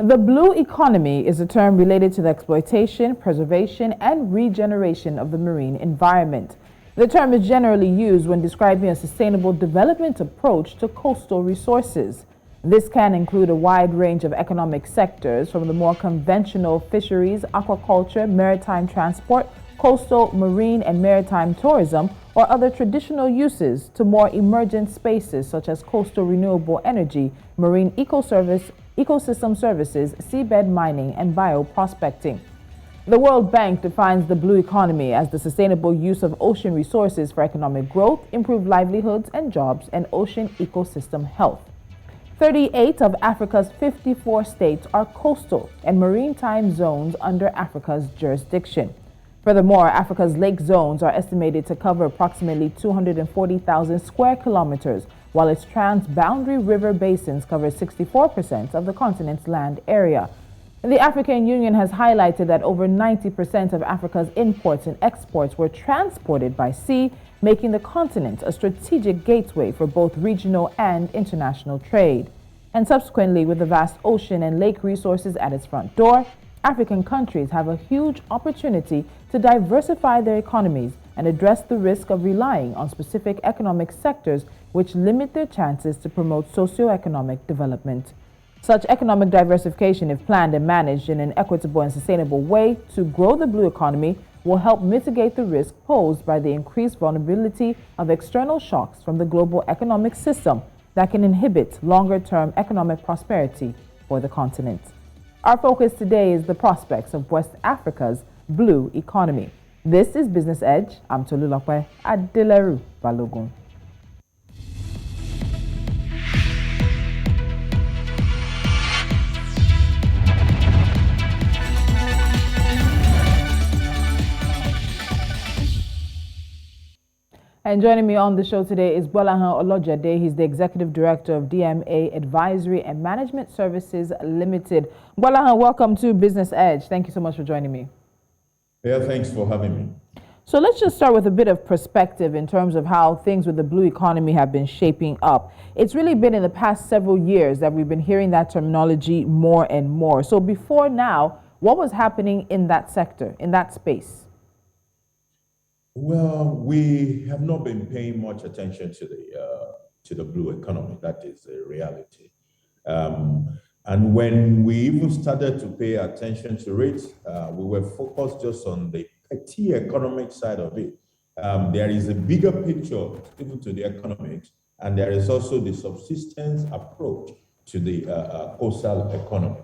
The blue economy is a term related to the exploitation, preservation, and regeneration of the marine environment. The term is generally used when describing a sustainable development approach to coastal resources. This can include a wide range of economic sectors, from the more conventional fisheries, aquaculture, maritime transport, coastal, marine, and maritime tourism, or other traditional uses, to more emergent spaces such as coastal renewable energy, marine ecosystem services, seabed mining, and bioprospecting. The World Bank defines the blue economy as the sustainable use of ocean resources for economic growth, improved livelihoods and jobs, and ocean ecosystem health. 38 of Africa's 54 states are coastal and maritime zones under Africa's jurisdiction. Furthermore, Africa's lake zones are estimated to cover approximately 240,000 square kilometers, while its transboundary river basins cover 64% of the continent's land area. The African Union has highlighted that over 90% of Africa's imports and exports were transported by sea, making the continent a strategic gateway for both regional and international trade. And subsequently, with the vast ocean and lake resources at its front door, African countries have a huge opportunity to diversify their economies and address the risk of relying on specific economic sectors which limit their chances to promote socioeconomic development. Such economic diversification, if planned and managed in an equitable and sustainable way to grow the blue economy, will help mitigate the risk posed by the increased vulnerability of external shocks from the global economic system that can inhibit longer-term economic prosperity for the continent. Our focus today is the prospects of West Africa's blue economy. This is Business Edge. I'm Tolulope. Adeleru-Balogun. And joining me on the show today is Gbolahan Olojede. He's the Executive Director of DMA Advisory and Management Services Limited. Gbolahan, welcome to Business Edge. Thank you so much for joining me. Yeah, thanks for having me. So let's just start with a bit of perspective in terms of how things with the blue economy have been shaping up. It's really been in the past several years that we've been hearing that terminology more and more. So before now, what was happening in that sector, in that space? Well, we have not been paying much attention to the blue economy. That is a reality. And when we even started to pay attention to it, we were focused just on the petty economic side of it. There is a bigger picture even to the economics, and there is also the subsistence approach to the coastal economy.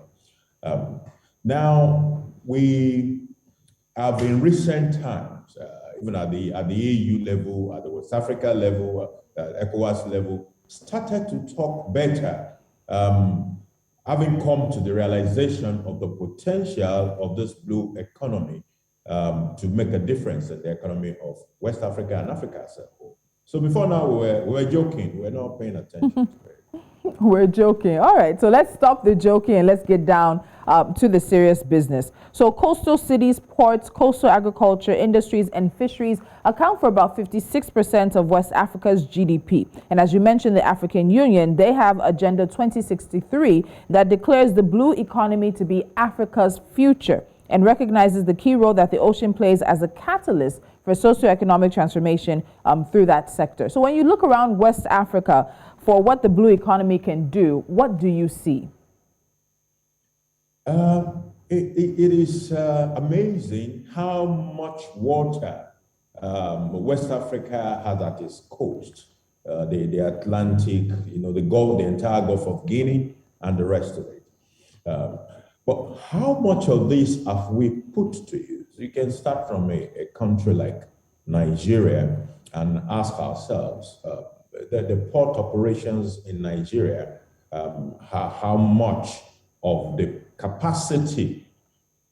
Now, we have in recent times, even at the AU level, at the West Africa level, ECOWAS level, started to talk better, having come to the realization of the potential of this blue economy to make a difference in the economy of West Africa and Africa as a whole. So before now, we were joking. We were not paying attention to it. We're joking. All right, so let's stop the joking and let's get down to the serious business. So coastal cities, ports, coastal agriculture, industries, and fisheries account for about 56% of West Africa's GDP. And as you mentioned, the African Union, they have Agenda 2063 that declares the blue economy to be Africa's future and recognizes the key role that the ocean plays as a catalyst for socioeconomic transformation through that sector. So when you look around West Africa for what the blue economy can do, what do you see? It is amazing how much water West Africa has at its coast, the Atlantic, the Gulf, the entire Gulf of Guinea, and the rest of it. But how much of this have we put to use? You can start from a country like Nigeria and ask ourselves, the port operations in Nigeria, how much of the capacity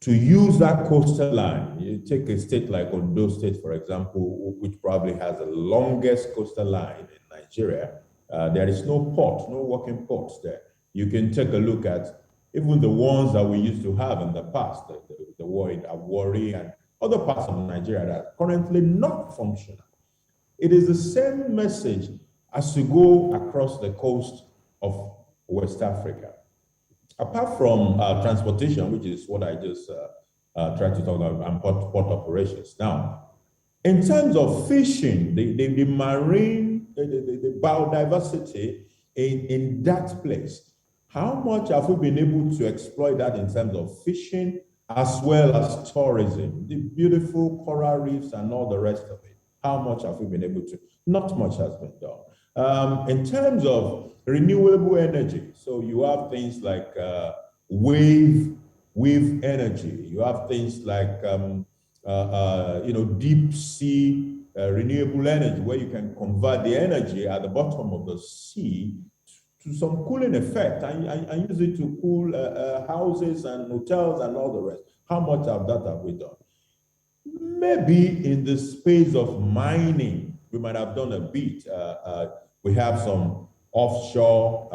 to use that coastal line. You take a state like Ondo State, for example, which probably has the longest coastal line in Nigeria. There is no port, no working ports there. You can take a look at even the ones that we used to have in the past, the war in Awori and other parts of Nigeria that are currently not functional. It is the same message as you go across the coast of West Africa. Apart from transportation, which is what I just tried to talk about, and port operations. Now, in terms of fishing, the marine, the biodiversity in that place, how much have we been able to exploit that in terms of fishing as well as tourism, the beautiful coral reefs and all the rest of it? How much have we been able to? Not much has been done. In terms of renewable energy, so you have things like wave energy. You have things like deep sea renewable energy, where you can convert the energy at the bottom of the sea to some cooling effect and use it to cool houses and hotels and all the rest. How much of that have we done? Maybe in the space of mining, we might have done a bit. We have some offshore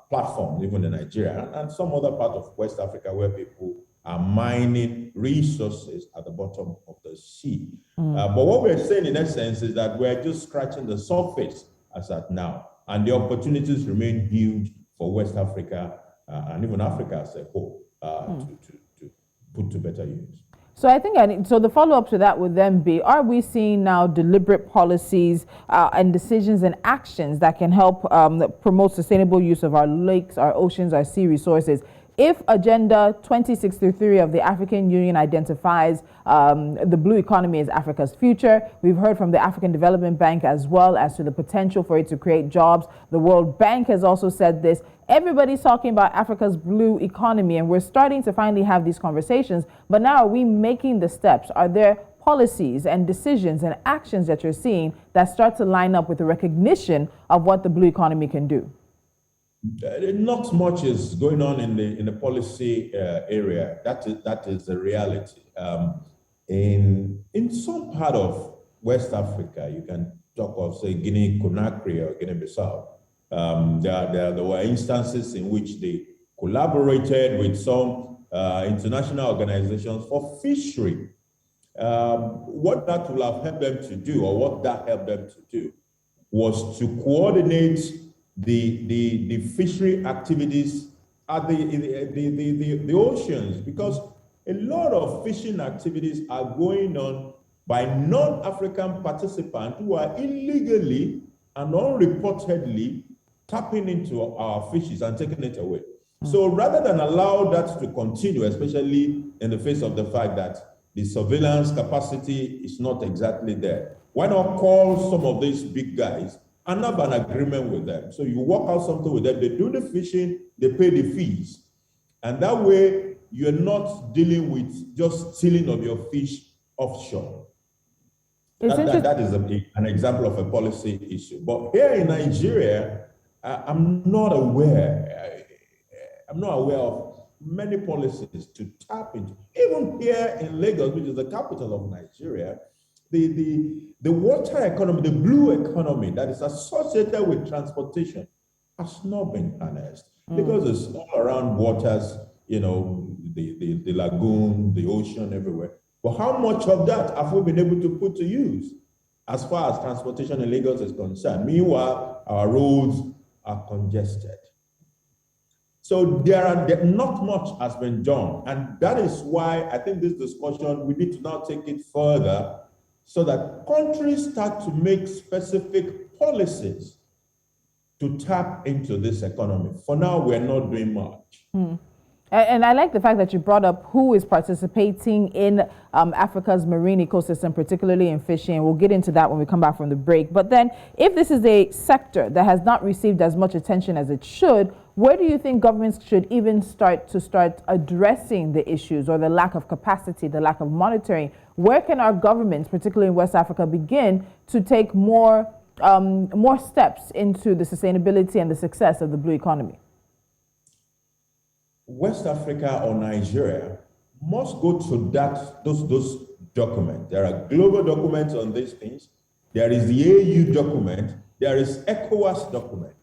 platforms, even in Nigeria and some other part of West Africa, where people are mining resources at the bottom of the sea. But what we're saying in essence is that we're just scratching the surface as at now, and the opportunities remain huge for West Africa and even Africa as a whole to put to better use. So I think, so the follow-up to that would then be, are we seeing now deliberate policies and decisions and actions that can help promote sustainable use of our lakes, our oceans, our sea resources? If Agenda 2063 of the African Union identifies the blue economy as Africa's future, we've heard from the African Development Bank as well as to the potential for it to create jobs. The World Bank has also said this. Everybody's talking about Africa's blue economy, and we're starting to finally have these conversations. But now, are we making the steps? Are there policies and decisions and actions that you're seeing that start to line up with the recognition of what the blue economy can do? Not much is going on in the policy area. That is the reality. In some part of West Africa, you can talk of, say, Guinea Conakry or Guinea-Bissau. There were instances in which they collaborated with some international organizations for fishery. What that will have helped them to do, or what that helped them to do, was to coordinate the fishery activities at the oceans, because a lot of fishing activities are going on by non-African participants who are illegally and unreportedly tapping into our fishes and taking it away. So rather than allow that to continue, especially in the face of the fact that the surveillance capacity is not exactly there, why not call some of these big guys and have an agreement with them? So you work out something with them, they do the fishing, they pay the fees. And that way, you're not dealing with just stealing of your fish offshore. That is an example of a policy issue. But here in Nigeria, I'm not aware of many policies to tap into. Even here in Lagos, which is the capital of Nigeria, the water economy, the blue economy that is associated with transportation has not been harnessed, because it's all around waters, the lagoon, the ocean, everywhere. But how much of that have we been able to put to use as far as transportation in Lagos is concerned? Meanwhile, our roads are congested. So not much has been done. And that is why I think this discussion, we need to now take it further so that countries start to make specific policies to tap into this economy. For now, we're not doing much. And I like the fact that you brought up who is participating in Africa's marine ecosystem, particularly in fishing. We'll get into that when we come back from the break. But then, if this is a sector that has not received as much attention as it should, where do you think governments should even start addressing the issues, or the lack of capacity, the lack of monitoring? Where can our governments, particularly in West Africa, begin to take more steps into the sustainability and the success of the blue economy? West Africa or Nigeria must go to those documents. There are global documents on these things. There is the AU document. There is ECOWAS document.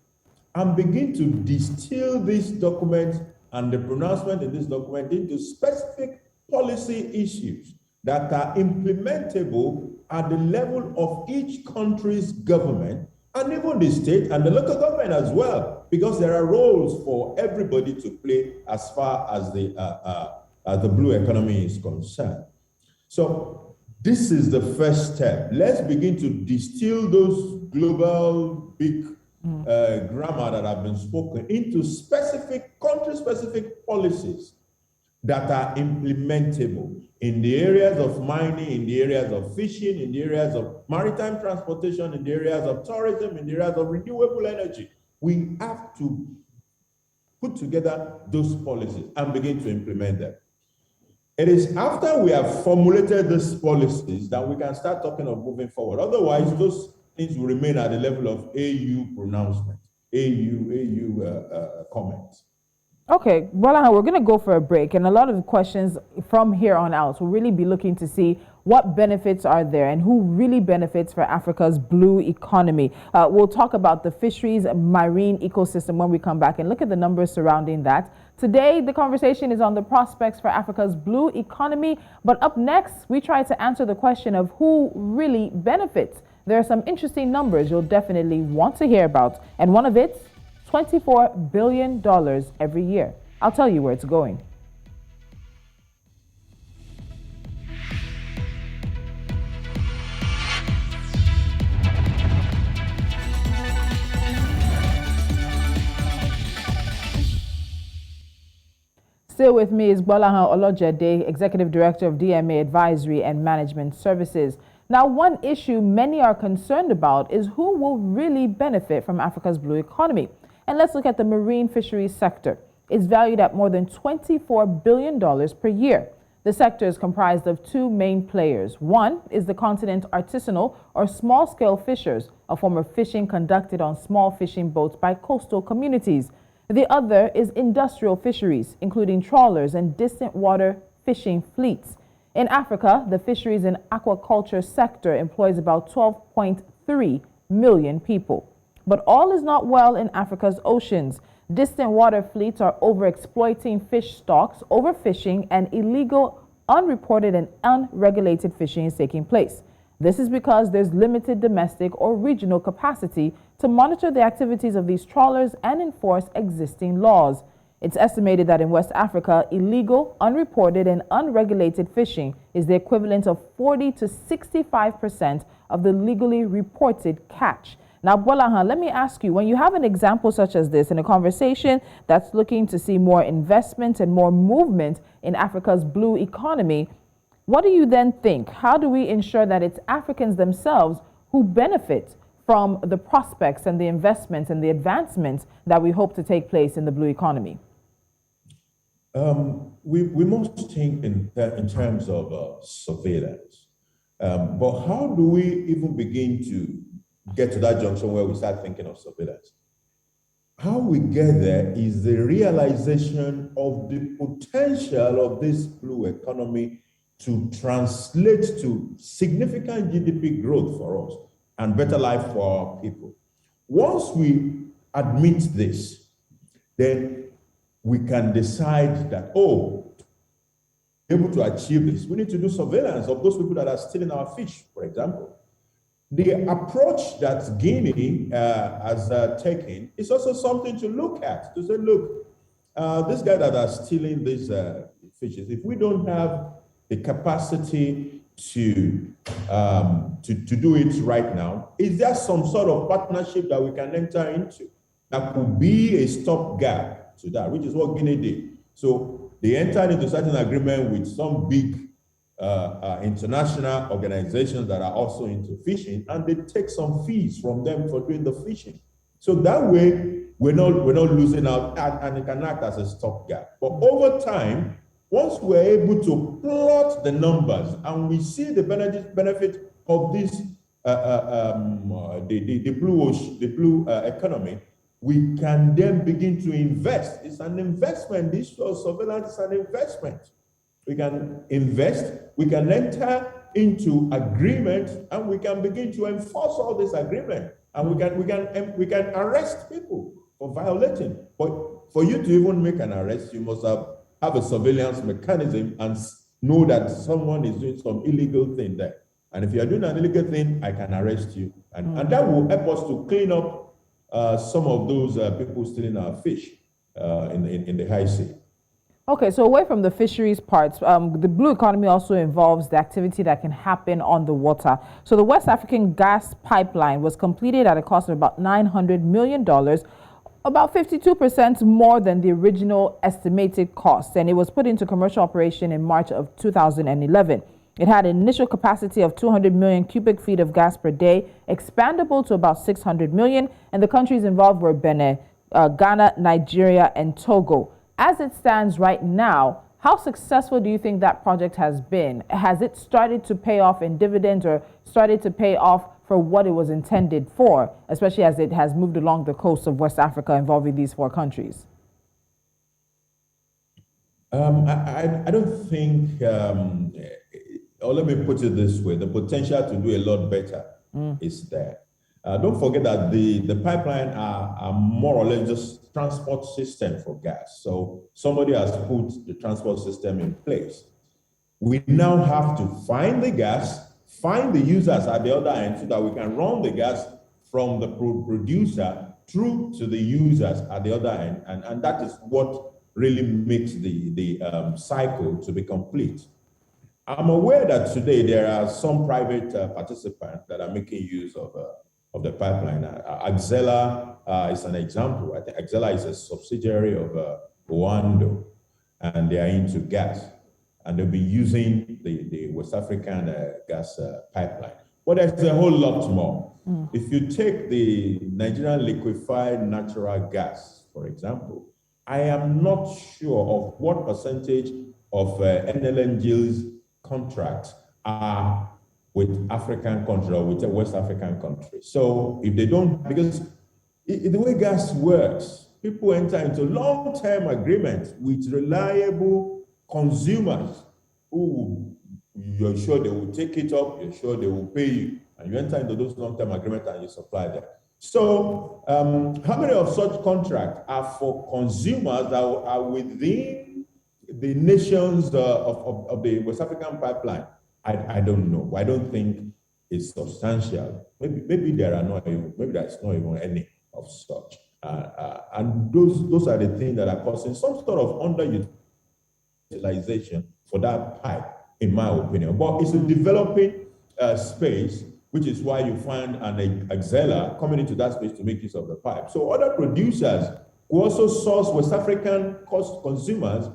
And begin to distill these documents and the pronouncement in this document into specific policy issues that are implementable at the level of each country's government, and even the state and the local government as well. because there are roles for everybody to play as far as the blue economy is concerned. So this is the first step. Let's begin to distill those global big grammar that have been spoken into specific, country-specific policies that are implementable in the areas of mining, in the areas of fishing, in the areas of maritime transportation, in the areas of tourism, in the areas of renewable energy. We have to put together those policies and begin to implement them. It is after we have formulated these policies that we can start talking of moving forward. Otherwise, those things will remain at the level of AU pronouncement, AU comments. Okay, well, we're going to go for a break, and a lot of the questions from here on out will really be looking to see what benefits are there and who really benefits for Africa's blue economy. We'll talk about the fisheries marine ecosystem when we come back and look at the numbers surrounding that. Today, the conversation is on the prospects for Africa's blue economy, but up next, we try to answer the question of who really benefits. There are some interesting numbers you'll definitely want to hear about, and one of it's $24 billion every year. I'll tell you where it's going. Still with me is Gbolahan Olojede, Executive Director of DMA Advisory and Management Services. Now, one issue many are concerned about is who will really benefit from Africa's blue economy. And let's look at the marine fisheries sector. It's valued at more than $24 billion per year. The sector is comprised of two main players. One is the continent artisanal or small-scale fishers, a form of fishing conducted on small fishing boats by coastal communities. The other is industrial fisheries, including trawlers and distant water fishing fleets. In Africa, the fisheries and aquaculture sector employs about 12.3 million people. But all is not well in Africa's oceans. Distant water fleets are overexploiting fish stocks, overfishing, and illegal, unreported, and unregulated fishing is taking place. This is because there's limited domestic or regional capacity to monitor the activities of these trawlers and enforce existing laws. It's estimated that in West Africa, illegal, unreported, and unregulated fishing is the equivalent of 40 to 65% of the legally reported catch. Now, Gbolahan, let me ask you, when you have an example such as this in a conversation that's looking to see more investment and more movement in Africa's blue economy, what do you then think? How do we ensure that it's Africans themselves who benefit from the prospects and the investments and the advancements that we hope to take place in the blue economy? We must think in terms of surveillance. But how do we even begin to get to that junction where we start thinking of surveillance? How we get there is the realization of the potential of this blue economy to translate to significant GDP growth for us and better life for our people. Once we admit this, then we can decide that, able to achieve this, we need to do surveillance of those people that are stealing our fish, for example. The approach that Guinea has taken is also something to look at, to say, look, this guy that are stealing these fishes, if we don't have the capacity to do it right now, is there some sort of partnership that we can enter into that could be a stopgap to that, which is what Guinea did. So they entered into certain agreement with some big international organizations that are also into fishing, and they take some fees from them for doing the fishing. So that way, we're not losing out, and it can act as a stopgap. But over time, once we're able to plot the numbers and we see the benefit of this, the blue economy, we can then begin to invest. It's an investment. This surveillance is an investment. We can invest, we can enter into agreement, and we can begin to enforce all this agreement. And we can arrest people for violating. But for you to even make an arrest, you must have a surveillance mechanism and know that someone is doing some illegal thing there. And if you are doing an illegal thing, I can arrest you. And that will help us to clean up some of those people stealing our fish in the high sea. Okay, so away from the fisheries parts, the blue economy also involves the activity that can happen on the water. So the West African gas pipeline was completed at a cost of about $900 million, about 52% more than the original estimated cost, and it was put into commercial operation in March of 2011. It had an initial capacity of 200 million cubic feet of gas per day, expandable to about 600 million, and the countries involved were Benin, Ghana, Nigeria, and Togo. As it stands right now, how successful do you think that project has been? Has it started to pay off in dividends or started to pay off for what it was intended for, especially as it has moved along the coast of West Africa involving these four countries? I don't think, or let me put it this way, the potential to do a lot better is there. Don't forget that the pipeline are more or less just transport system for gas. So somebody has put the transport system in place. We now have to find the gas, find the users at the other end so that we can run the gas from the producer through to the users at the other end. And that is what really makes the cycle to be complete. I'm aware that today there are some private participants that are making use of the pipeline. Axela is an example. I think Axela is a subsidiary of Oando, and they are into gas. And they'll be using the West African gas pipeline. But there's a whole lot more. If you take the Nigerian liquefied natural gas, for example, I am not sure of what percentage of NLNG's contracts are with African countries or with a West African country. So if they don't, because the way gas works, people enter into long-term agreements with reliable consumers who you're sure they will take it up, you're sure they will pay you, and you enter into those long-term agreements and you supply them. So how many of such contracts are for consumers that are within the nations of the West African pipeline? I don't know. I don't think it's substantial. Maybe there are not even, maybe there's not even any of such. And those are the things that are causing some sort of underutilization for that pipe, in my opinion. But it's a developing space, which is why you find an Axela coming into that space to make use of the pipe. So other producers who also source West African consumers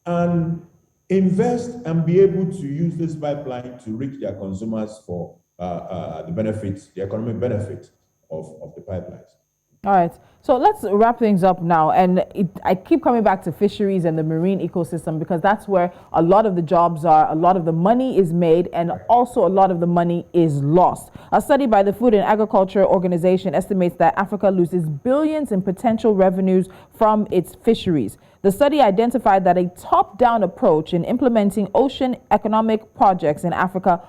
and invest and be able to use this pipeline to reach their consumers for the benefits, the economic benefit of the pipelines. All right, so let's wrap things up now. And I keep coming back to fisheries and the marine ecosystem because that's where a lot of the jobs are, a lot of the money is made, and also a lot of the money is lost. A study by the Food and Agriculture Organization estimates that Africa loses billions in potential revenues from its fisheries. The study identified that a top-down approach in implementing ocean economic projects in Africa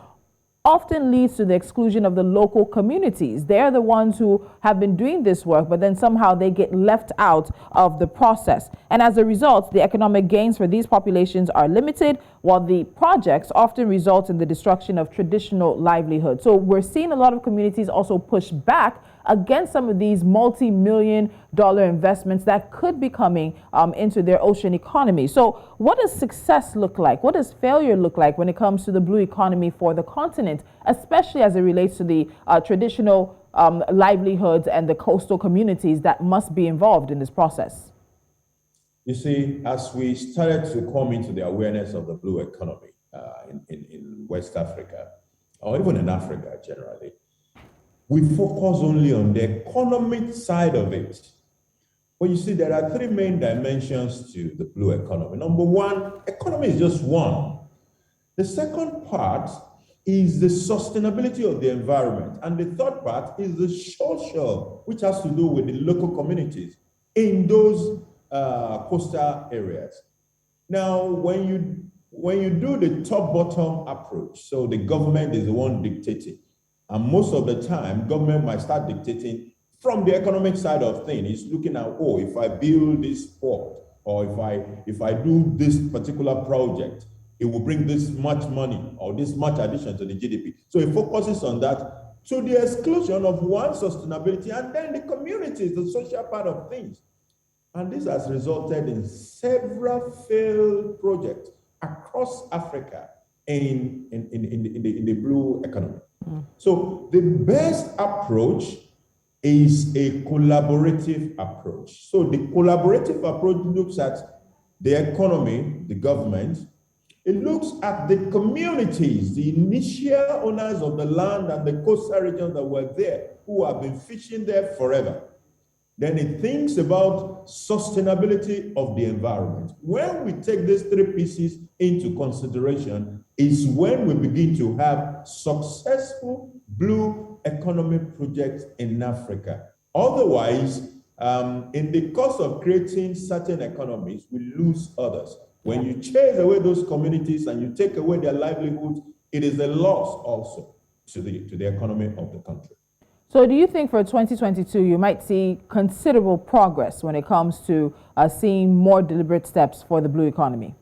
often leads to the exclusion of the local communities. They're the ones who have been doing this work, but then somehow they get left out of the process. And as a result, the economic gains for these populations are limited, while the projects often result in the destruction of traditional livelihoods. So we're seeing a lot of communities also push back against some of these multi-million-dollar investments that could be coming into their ocean economy. So what does success look like? What does failure look like when it comes to the blue economy for the continent, especially as it relates to the traditional livelihoods and the coastal communities that must be involved in this process? You see, as we started to come into the awareness of the blue economy in West Africa, or even in Africa generally, we focus only on the economic side of it. But you see, there are three main dimensions to the blue economy. Number one, economy is just one. The second part is the sustainability of the environment. And the third part is the social, which has to do with the local communities in those coastal areas. Now, when you do the top-bottom approach, so the government is the one dictating, and most of the time, government might start dictating from the economic side of things. It's looking at, oh, if I build this port, or if I do this particular project, it will bring this much money or this much addition to the GDP. So it focuses on that to the exclusion of one sustainability and then the communities, the social part of things. And this has resulted in several failed projects across Africa in the blue economy. So the best approach is a collaborative approach. So the collaborative approach looks at the economy, the government. It looks at the communities, the initial owners of the land and the coastal regions that were there, who have been fishing there forever. Then it thinks about sustainability of the environment. When we take these three pieces into consideration, is when we begin to have successful blue economy projects in Africa. Otherwise, in the course of creating certain economies, we lose others. When you chase away those communities and you take away their livelihoods, it is a loss also to the economy of the country. So do you think for 2022, you might see considerable progress when it comes to seeing more deliberate steps for the blue economy?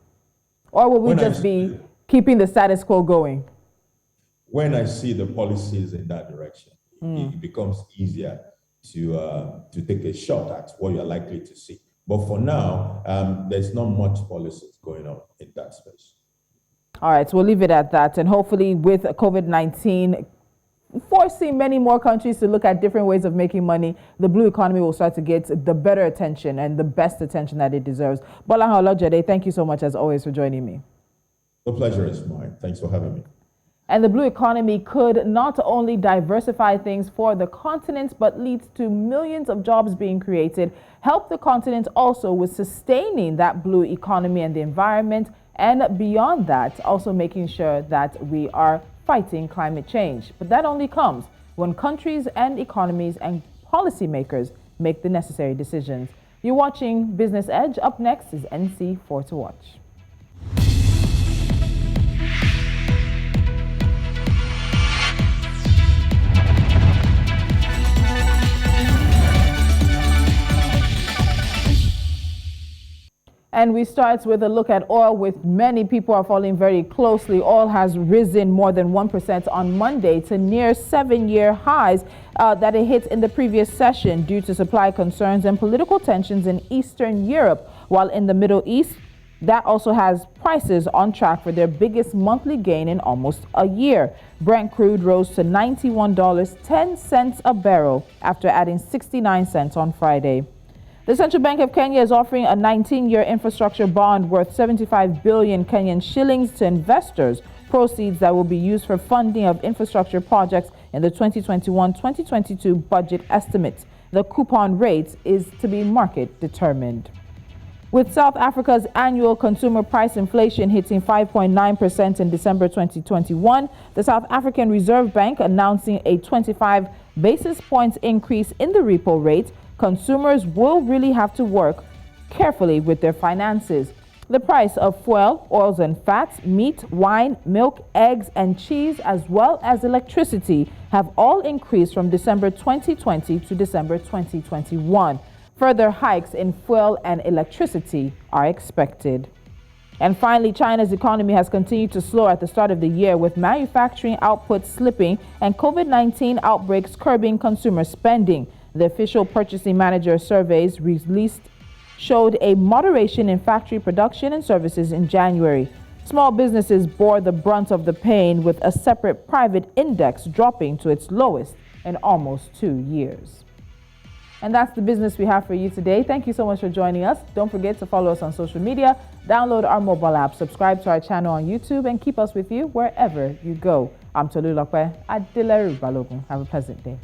Or will we just be keeping the status quo going? When I see the policies in that direction, it becomes easier to take a shot at what you're likely to see. But for now, there's not much policies going on in that space. All right, so we'll leave it at that. And hopefully with COVID-19 forcing many more countries to look at different ways of making money, the blue economy will start to get the better attention and the best attention that it deserves. Gbolahan Olojede, thank you so much as always for joining me. The pleasure is mine. Thanks for having me. And the blue economy could not only diversify things for the continent, but leads to millions of jobs being created, help the continent also with sustaining that blue economy and the environment, and beyond that, also making sure that we are fighting climate change. But that only comes when countries and economies and policymakers make the necessary decisions. You're watching Business Edge. Up next is NC4 to watch. And we start with a look at oil, with many people are following very closely. Oil has risen more than 1% on Monday to near 7-year highs that it hit in the previous session due to supply concerns and political tensions in Eastern Europe. While in the Middle East, that also has prices on track for their biggest monthly gain in almost a year. Brent crude rose to $91.10 a barrel after adding 69 cents on Friday. The Central Bank of Kenya is offering a 19-year infrastructure bond worth 75 billion Kenyan shillings to investors, proceeds that will be used for funding of infrastructure projects in the 2021-2022 budget estimates. The coupon rate is to be market determined. With South Africa's annual consumer price inflation hitting 5.9% in December 2021, the South African Reserve Bank announcing a 25 basis points increase in the repo rate, consumers will really have to work carefully with their finances. The price of fuel, oils and fats, meat, wine, milk, eggs and cheese, as well as electricity, have all increased from December 2020 to December 2021. Further hikes in fuel and electricity are expected. And finally, China's economy has continued to slow at the start of the year, with manufacturing output slipping and COVID-19 outbreaks curbing consumer spending. The official purchasing manager surveys released showed a moderation in factory production and services in January. Small businesses bore the brunt of the pain, with a separate private index dropping to its lowest in almost 2 years. And that's the business we have for you today. Thank you so much for joining us. Don't forget to follow us on social media, download our mobile app, subscribe to our channel on YouTube, and keep us with you wherever you go. I'm Tolulope. Adeleru-Balogun. Have a pleasant day.